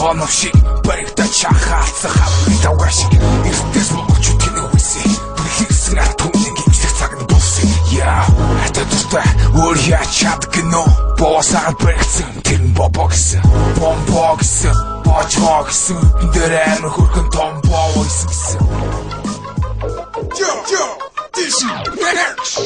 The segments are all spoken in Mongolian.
хонов шиг баригдаж шахаалцах хаврын давгаа шиг эрдэс монголчууд тэнэг үсэ бүхийгсэн ард түмнийг имсэх цаг нь дууссан. Яа хатад тустай өөр яач чадгэнө боосаад баригдсан тэр нь бобо гэсэн бомбо гэсэн бочгоо гэсэн дээр амир хөрхөн томбоо гэсэн. Yo, this is Max.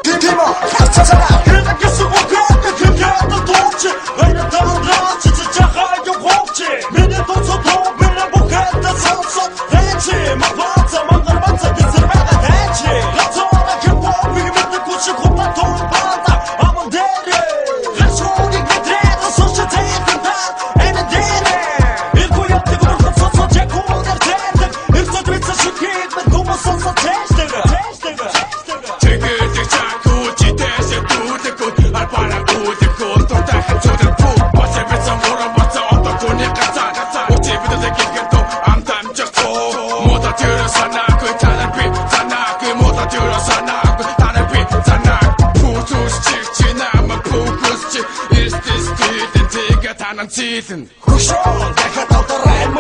Come on, 찾아라. 그래도 계속 오고 그녀도 도치. 왜냐 더러 진짜 하여 혹시. 내내 도서도 맨날 보겠다 선서 대치. 막바자 막바자 기스라가 대치. 나처럼 그 법이 믿는 곳이 고파 돈 받아. 아무 데리. 가속이 그대로 소시 대단다. 애는 데리. 읽고 옆에 그런 없어서 제고 내 대들. 읽어도 있어 시키면 고마 선서 대시대가. Season. Who's on? They got out the rain,